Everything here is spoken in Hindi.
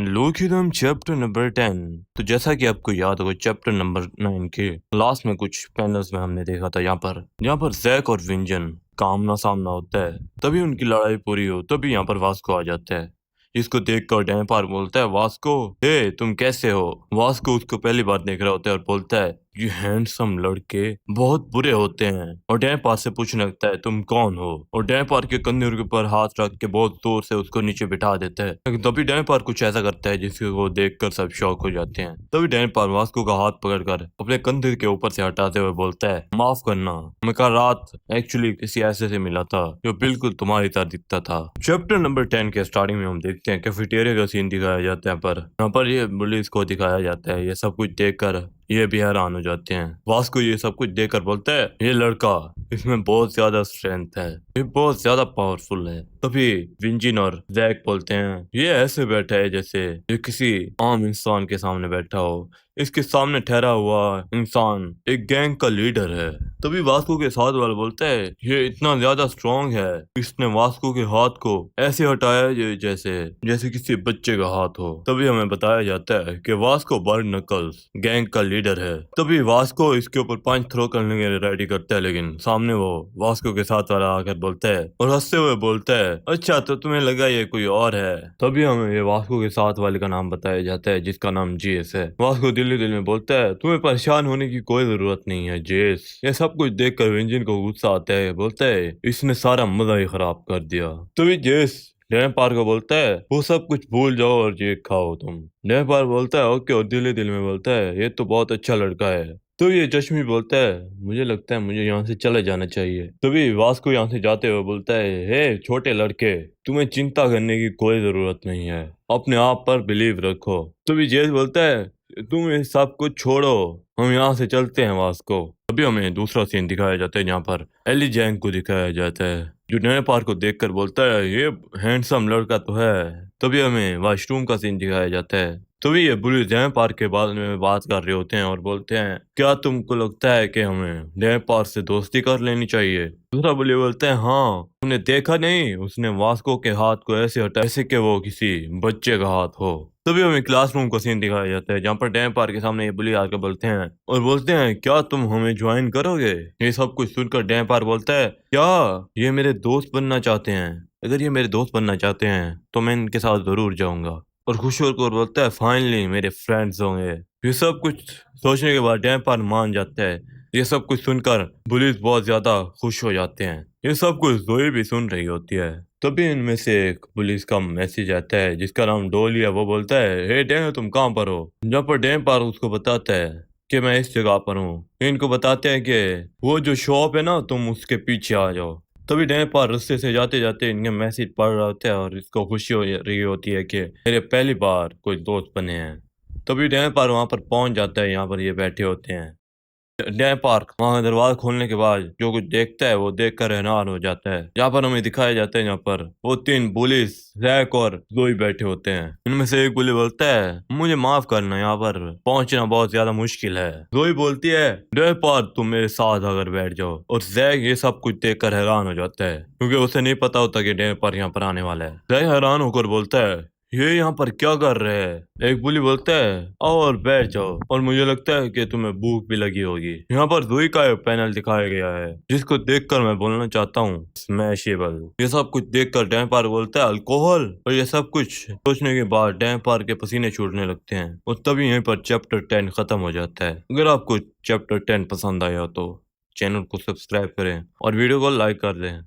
Look at them chapter number 10। तो जैसा कि आपको याद होगा चैप्टर नंबर 9 के लास्ट में कुछ पैनल्स में हमने देखा था यहाँ पर जैक और विंजन का आमना सामना होता है। तभी उनकी लड़ाई पूरी हो तभी यहाँ पर वास्को आ जाता है। इसको देखकर डैम्पार बोलता है, वास्को हे तुम कैसे हो। वास्को उसको पहली बार देख रहा होता है और बोलता है, ये हैंडसम लड़के बहुत बुरे होते हैं। और डैम्पार से पूछने लगता है, तुम कौन हो। और डैम्पार के कंधे के ऊपर हाथ रख के बहुत जोर से उसको नीचे बिठा देता है। लेकिन तभी डैम्पार कुछ ऐसा करता है जिसको देखकर सब शॉक हो जाते हैं। तभी डैम्पार वास्को का हाथ पकड़कर अपने कंधे के ऊपर से हटाते हुए बोलता है, माफ करना, मैं कल रात एक्चुअली किसी ऐसे से मिला था जो बिल्कुल तुम्हारी तरह दिखता था। चैप्टर नंबर 10 के स्टार्टिंग में हम देखते हैं कैफेटेरिया का सीन दिखाया जाता है। यहाँ पर ये पुलिस को दिखाया जाता है। ये सब कुछ देखकर ये भी हैरान हो जाते हैं। वास्को ये सब कुछ देखकर बोलता है, ये लड़का, इसमें बहुत ज्यादा स्ट्रेंथ है, ये बहुत ज्यादा पावरफुल है। तभी विंजिन और जैक बोलते हैं, ये ऐसे बैठा है जैसे ये किसी आम इंसान के सामने बैठा हो। इसके सामने ठहरा हुआ इंसान एक गैंग का लीडर है। तभी वास्को के साथ वाला बोलता है, ये इतना ज्यादा स्ट्रांग है, इसने वास्को के हाथ को ऐसे हटाया जैसे किसी बच्चे का हाथ हो। तभी हमें बताया जाता है कि वास्को बर्न नकल्स गैंग का लीडर है। तभी वास्को इसके ऊपर पंच थ्रो करने के लिए रेडी करता है, लेकिन सामने वो वास्को के साथ वाला आकर बोलता है और हंसते हुए बोलता है, अच्छा तो तुम्हें लगा ये कोई और है। तभी हमें ये वास्को के साथ वाले का नाम बताया जाता है जिसका नाम जेस है। वास्को दिल में बोलता है, तुम्हें परेशान होने की कोई जरूरत नहीं है जेस। ये सब कुछ देखकर विंजन को गुस्सा आता है, बोलता है, इसने सारा मजा ही खराब कर दिया। तभी जेस डैम्पार को बोलता है, वो सब कुछ भूल जाओ और ये खाओ तुम। डैम्पार बोलता है ओके, और दिल में बोलता है, ये तो बहुत अच्छा लड़का है। तो ये चश्मी बोलता है, मुझे लगता है मुझे यहाँ से चले जाना चाहिए। तभी वास्को यहाँ से जाते हुए बोलता है, हे छोटे लड़के, तुम्हें चिंता करने की कोई जरूरत नहीं है, अपने आप पर बिलीव रखो। तभी जेस बोलता है, तुम ये सब कुछ छोड़ो, हम यहाँ से चलते हैं वास्को। अभी हमें दूसरा सीन दिखाया जाता है। यहाँ पर एली जैंग को दिखाया जाता है जो डैम्पार को देखकर बोलता है, ये हैंडसम लड़का तो है। तभी हमें वॉशरूम का सीन दिखाया जाता है। तभी ये पुलिस डैम्पार के बारे में बात कर रहे होते हैं और बोलते हैं, क्या तुमको लगता है कि हमें डैम्पार से दोस्ती कर लेनी चाहिए। दूसरा बुली बोलते हैं, हाँ, तुमने देखा नहीं, उसने वास्को के हाथ को ऐसे हटाया जैसे कि वो किसी बच्चे का हाथ हो। तभी हमें क्लासरूम का सीन दिखाया जाता है जहाँ पर डैम्पार के सामने ये बुली आकर बोलते हैं और बोलते हैं, क्या तुम हमें ज्वाइन करोगे। ये सब कुछ सुनकर डैम्पार बोलता है, क्या ये मेरे दोस्त बनना चाहते हैं। अगर ये मेरे दोस्त बनना चाहते हैं तो मैं इनके साथ जरूर जाऊंगा। और खुश होकर बोलता है, फाइनली मेरे फ्रेंड्स होंगे। ये सब कुछ सोचने के बाद डैम्पार मान जाता है। ये सब कुछ सुनकर पुलिस बहुत ज्यादा खुश हो जाते हैं। ये सब कुछ जोई भी सुन रही होती है। तभी इनमें से एक पुलिस का मैसेज आता है जिसका नाम डोली है। वो बोलता है, हे डैन, तुम कहाँ पर हो। जहाँ पर डैम्पार उसको बताता है कि मैं इस जगह पर हूँ। इनको बताते हैं कि वो जो शॉप है ना, तुम उसके पीछे आ जाओ। तभी डैम्पार रास्ते से जाते जाते इनके मैसेज पढ़ रहा होता है और इसको खुशी हो रही होती है कि मेरे पहली बार कोई दोस्त बने हैं। तभी डैम्पार वहां पर पहुंच जाता है। यहाँ पर ये बैठे होते हैं। डैम्पार वहां दरवाजा खोलने के बाद जो कुछ देखता है वो देखकर हैरान हो जाता है। यहाँ पर हमें दिखाया जाता है, यहाँ पर वो तीन पुलिस, जैक और जोई बैठे होते हैं। इनमें से एक पुलिस बोलता है, मुझे माफ करना, यहाँ पर पहुंचना बहुत ज्यादा मुश्किल है। जोई बोलती है, डैम्पार तुम मेरे साथ अगर बैठ जाओ। और जैक ये सब कुछ देखकर हैरान हो जाता है क्योंकि उसे नहीं पता होता कि डैम्पार यहाँ पर आने वाला है। जैक हैरान होकर बोलता है, ये यहाँ पर क्या कर रहे हैं। एक बुली बोलता है, आओ और बैठ जाओ, और मुझे लगता है कि तुम्हें भूख भी लगी होगी। यहाँ पर जोई का एक पैनल दिखाया गया है जिसको देखकर मैं बोलना चाहता हूँ, स्मैशेबल। ये सब कुछ देखकर डैम्पार बोलता है, अल्कोहल। और ये सब कुछ सोचने के बाद डैम्पार के पसीने छूटने लगते हैं और तभी यहीं पर चैप्टर 10 खत्म हो जाता है। अगर आपको चैप्टर 10 पसंद आया तो चैनल को सब्सक्राइब करें और वीडियो को लाइक कर दें।